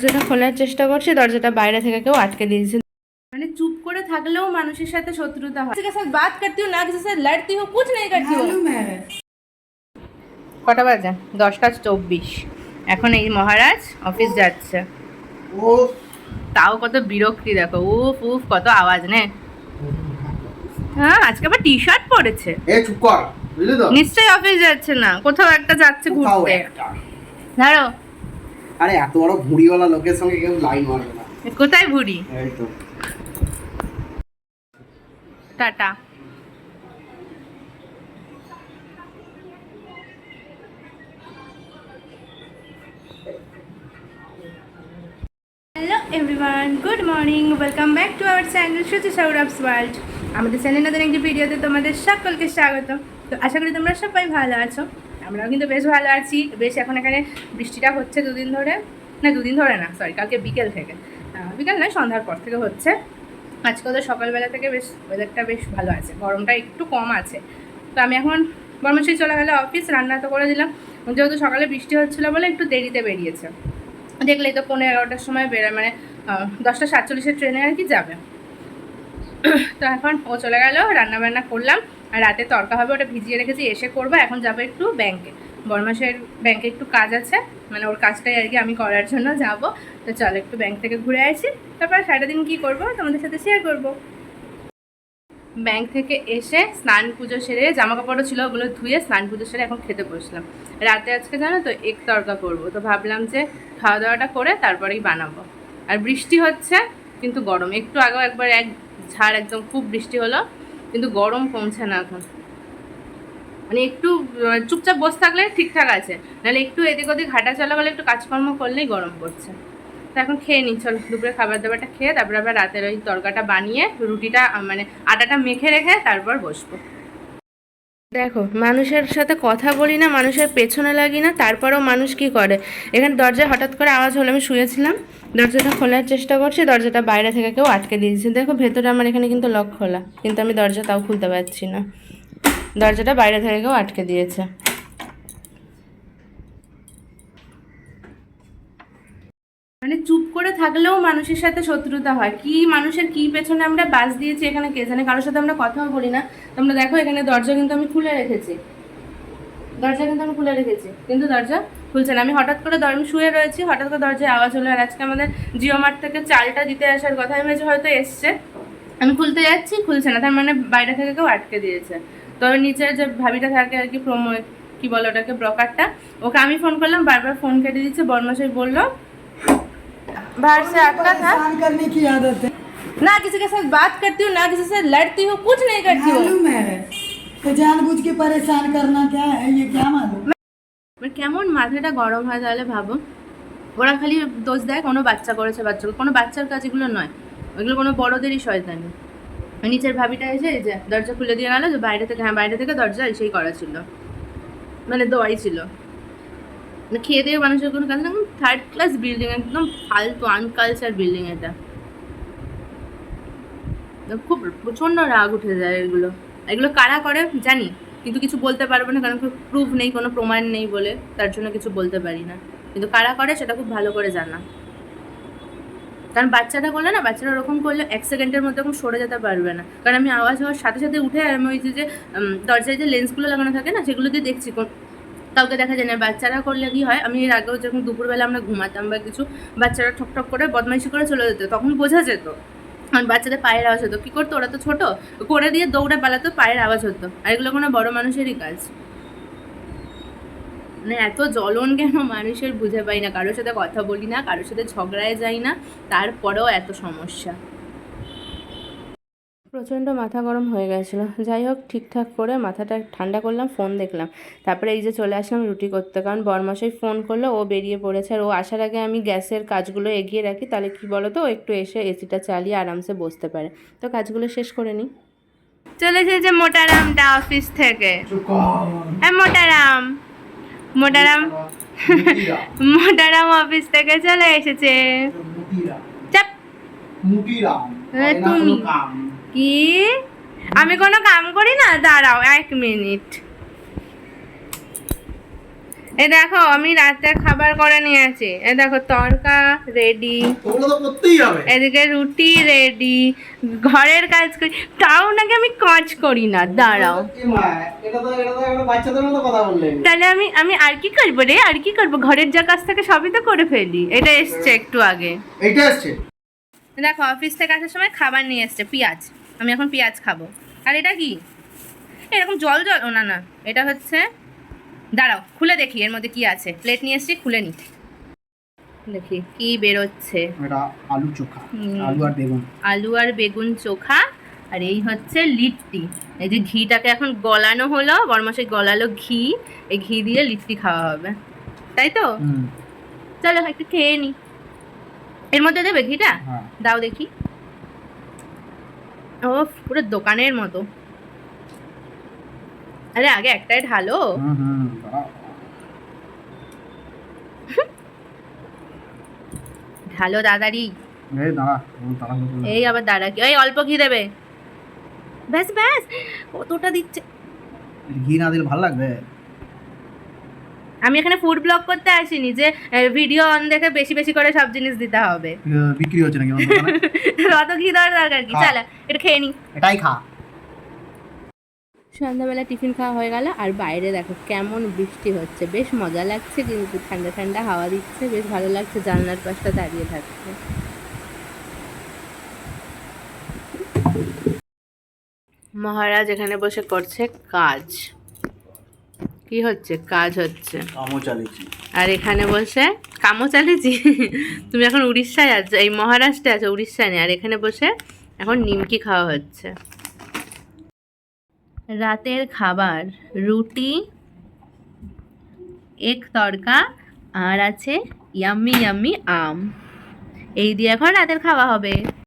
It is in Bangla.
দরজাটা খোলার চেষ্টা করছি, দরজাটা বাইরে থেকে কেউ আটকে দিয়েছে। মানে চুপ করে থাকলেও মানুষের সাথে শত্রুতা হয়। किसी के साथ बात करती हूँ ना, किसी से लड़ती हूँ, कुछ नहीं करती हूँ। কটা বাজে? 10:24। এখন এই মহারাজ অফিস যাচ্ছে। ও তাও কত বিরক্তি দেখো, উফ উফ কত আওয়াজ নে। হ্যাঁ আজকে আবার টি শার্ট পরেছে। চুপ কর, বুঝলি তো? নিশ্চয়ই অফিস যাচ্ছে না, কোথাও একটা যাচ্ছে ঘুরতে। ধরো। আরে এত বড় ভুঁড়িওয়ালা লোকের সঙ্গে কেউ লাইন মারবে না। কোথায় ভুড়ি? এই তো টাটা। Hello everyone, good morning, welcome back to our channel Suchi Sourav's world. আমাদের চ্যানেল নতুন একটি ভিডিওতে তোমাদের সকলকে স্বাগত। তো আশা করি তোমরা সবাই ভালো আছো, আমরাও কিন্তু বেশ ভালো আছি। বেশ এখন এখানে বৃষ্টিটা হচ্ছে দুদিন ধরে না, সরি কালকে বিকেল থেকে, বিকেল নয় সন্ধ্যার পর থেকে হচ্ছে। আজকে তো সকালবেলা থেকে বেশ ওয়েদারটা বেশ ভালো আছে, গরমটা একটু কম আছে। তো আমি এখন বর্মশাই চলে গেলে অফিস, রান্না তো করে দিলাম। যেহেতু সকালে বৃষ্টি হচ্ছিলো বলে একটু দেরিতে বেরিয়েছে, দেখলেই তো 11:30টার সময় বেরোয়, মানে 10:47 ট্রেনে আর কি যাবে। তো এখন ও চলে গেল, রান্নাবান্না করলাম, আর রাতে তরকা হবে, ওটা ভিজিয়ে রেখেছি, এসে করবো। এখন যাবো একটু ব্যাংকে, বর্মাসের ব্যাংকে একটু কাজ আছে, মানে ওর কাজটাই আর কি আমি করার জন্য যাব। তো চলো একটু ব্যাংক থেকে ঘুরে আসি, তারপর সারাটা দিন কী করবো তোমাদের সাথে শেয়ার করবো। ব্যাংক থেকে এসে স্নান পুজো সেরে, জামা কাপড়ও ছিল ওগুলো ধুয়ে স্নান পুজো সেরে এখন খেতে বসলাম। রাতে আজকে জানো তো এগ তরকা করবো, তো ভাবলাম যে খাওয়া দাওয়াটা করে তারপরেই বানাবো। আর বৃষ্টি হচ্ছে কিন্তু গরম, একটু আগেও একবার এক ঝাড় একদম খুব বৃষ্টি হলো, কিন্তু গরম কমছে না এখন। মানে একটু চুপচাপ বসে থাকলে ঠিকঠাক আছে, নাহলে একটু এদিক ওদিক হাঁটা চলা গেলে একটু কাজকর্ম করলেই গরম পড়ছে। তো এখন খেয়ে নিই, চল দুপুরে খাবার দাবারটা খেয়ে তারপরে আবার রাতের ওই তরকাটা বানিয়ে রুটিটা মানে আটাটা মেখে রেখে তারপর বসবো। দেখো মানুষের সাথে কথা বলি না, মানুষের পেছনে লাগি না, তারপরেও মানুষ কি করে। এখানে দরজায় হঠাৎ করে আওয়াজ হলো, আমি শুয়েছিলাম, দরজাটা খোলার চেষ্টা করছি, দরজাটা বাইরে থেকে কেউ আটকে দিয়েছে। দেখো ভেতরে আমার এখানে কিন্তু লক খোলা, কিন্তু আমি দরজা তাও খুলতে পারছি না, দরজাটা বাইরে থেকে কেউ আটকে দিয়েছে। মানে চুপ করে থাকলেও মানুষের সাথে শত্রুতা হয়, কি মানুষের কি পেছনে আমরা বাস দিয়েছি এখানে কে জানে। কারোর সাথে আমরা কথাও বলি না। তোমরা দেখো এখানে দরজা কিন্তু আমি খুলে রেখেছি, কিন্তু দরজা খুলছে না। আমি হঠাৎ করে আমি শুয়ে রয়েছি, হঠাৎ করে দরজায় আওয়াজ হলো। আর আজকে আমাদের জিও মার্ট থেকে চালটা দিতে আসার কথা, আমি ভেবেছি হয়তো এসছে, আমি খুলতে যাচ্ছি খুলছে না, তার মানে বাইরে থেকে কেউ আটকে দিয়েছে। তবে নিচের যে ভাবিটা থাকে আর কি, কি বলো ওটাকে, ব্রকারটা, ওকে আমি ফোন করলাম, বারবার ফোন কেটে দিচ্ছে। বর্মশাই বললো बाहर से अटका था, करने की आदत है ना किसी के साथ बात करती हूँ, ना किसी से लड़ती हूँ, कुछ नहीं करती हूँ। मालूम है तो जानबूझ के परेशान करना क्या है, ये क्या मालूम। কেমন মাথাটা গরম হয় তাহলে ভাবো। ওরা খালি দোষ দেয় কোনো বাচ্চা করেছে, কোনো বাচ্চার কাজ এগুলো নয়, ওইগুলো কোনো বড়দেরই শয়তানি। নিচের ভাবিটা এসে এই যে দরজা খুলে দিয়ে গেলো, যে বাইরে থেকে, হ্যাঁ বাইরে থেকে দরজা এসেই করা ছিল, মানে দোয়াই ছিল। খেয়ে দিয়ে মানুষের কোনো কাজ না, থার্ড ক্লাস বিল্ডিং, একদম ফালতু আনকালচার বিল্ডিং এটা। খুব প্রচণ্ড রাগ উঠে যায় এগুলো কারা করে জানি, কিন্তু কিছু বলতে পারবো না, কারণ খুব প্রুফ নেই, কোনো প্রমাণ নেই বলে তার জন্য কিছু বলতে পারি না। কিন্তু কারা করে সেটা খুব ভালো করে জানা, কারণ বাচ্চাটা করলে না, বাচ্চারা ওরকম করলে 1 সেকেন্ডের মধ্যে এখন সরে যেতে পারবে না। কারণ আমি আওয়াজ হওয়ার সাথে সাথে উঠে, আমি ওই যে দরজায় যে লেন্সগুলো লাগানো থাকে না, সেগুলো দিয়ে দেখছি কাউকে দেখা যায় না। বাচ্চারা করলে কি হয়, আমি এর আগেও যখন দুপুরবেলা আমরা ঘুমাতাম বা কিছু, বাচ্চারা ঠক ঠক করে বদমাইশি করে চলে যেত, তখন বোঝা যেত। আর বাচ্চাদের পায়ের আওয়াজ হতো, কী করতো ওরা তো ছোটো, করে দিয়ে দৌড়ে পালাতো, পায়ের আওয়াজ হতো। আর এগুলো কোনো বড় মানুষেরই কাজ। মানে এত জ্বলন কেন মানুষের বুঝে পাই না। কারোর সাথে কথা বলি না, কারোর সাথে ঝগড়ায় যাই না, তারপরেও এত সমস্যা। প্রচণ্ড মাথা গরম হয়ে গেছিলো। যাই হোক ঠিকঠাক করে মাথাটা ঠান্ডা করলাম, ফোন দেখলাম, তারপরে এই যে চলে আসলাম রুটি করতে, কারণ বরমশাই ফোন করলো, ও বেরিয়ে পড়েছে। আর ও আসার আগে আমি গ্যাসের কাজগুলো এগিয়ে রাখি, তাহলে কি বলো তো, ও একটু এসে এসিটা চালিয়ে আরামসে বসতে পারে। তো কাজগুলো শেষ করে নিই। চলে এসেছে মোটারামটা অফিস থেকে। হ্যাঁ মোটারাম অফিস থেকে চলে এসেছে। চাপ তুমি কি, আমি কোনো কাম করি না, দাঁড়াও 1 মিনিট। এই দেখো আমি রাতে খাবার করে নিয়েছি, এই দেখো তড়কা রেডি, ওগুলো তো করতেই হবে। এদিকে রুটি রেডি, ঘরের কাজ করি, তাও নাকি আমি কাজ করি না। দাঁড়াও, এ মা, এটা তো একটা বাচ্চাদের মতো কথা বললেন। তাহলে আমি আমি আর কি করবো রে, আর কি করবো, ঘরের যা কাজ থাকে সবই তো করে ফেলি। এটা এসছে একটু আগে, এইটা আসছে। দেখো অফিস থেকে আসার সময় খাবার নিয়ে এসছে, পেঁয়াজ। আমি এখন পেঁয়াজ খাবো। আর এটা কি এরকম জল জল, ও না না, এটা হচ্ছে, দাঁড়াও খুলে দেখি এর মধ্যে কি আছে। প্লেট নিয়ে এসছি, খুলে নি, দেখি কি বেরোচ্ছে। এটা আলু চোখা, হুম। আলু আর বেগুন। আলু আর বেগুন চোখা। আর এই হচ্ছে লিট্টি। এই যে ঘিটাকে এখন গলানো হলো, বড়মাসে গলালো ঘি, এই ঘি দিয়ে লিট্টি খাওয়া হবে, তাই তো? চলো একটু খেয়ে নি। এর মধ্যে দেবে ঘিটা? হ্যাঁ। দাও দেখি। ও পুরো দোকানের মতো। আরে আগে একটাই ঢালো। দাঁড়াও। ঢালো দাদারি। এই দাঁড়া, দাঁড়া। এই আবার দাদা কি, এই অল্প ঘি দেবে, ব্যাস ব্যাস, কতটা দিচ্ছে। ঘি না দিলে ভালো লাগবে। আমি এখানে ফুড ব্লগ করতে আসিনি যে ভিডিও অন দেখে বেশি বেশি করে সব জিনিস দিতে হবে। বিক্রি হচ্ছে নাকি আমার দোকানে? অত ঘি দেওয়ার দরকার কি? চলো এটা খেয়ে নি। এটাই খা। সন্ধ্যাবেলা টিফিন খাওয়া হয়ে গেল, আর বাইরে দেখো কেমন বৃষ্টি হচ্ছে, বেশ মজা লাগছে, কিন্তু ঠান্ডা ঠান্ডা হাওয়া দিচ্ছে, বেশ ভালো লাগছে জানলার পাশটা দাঁড়িয়ে থাকতে। মহারাজ এখানে বসে করছে কাজ। কি হচ্ছে? কাজ হচ্ছে। আমও চালিয়েছি। আর এখানে বসে কামও চালিয়েছি। তুমি এখন উড়িষ্যায় আছো, এই মহারাষ্ট্রে আছো, উড়িষ্যায় নেই। আর এখানে বসে এখন নিমকি খাওয়া হচ্ছে। রাতের খাবার রুটি, এক তড়কা, আর আছে ইয়াম্মি ইয়াম্মি আম। এই দিয়ে এখন রাতের খাওয়া হবে।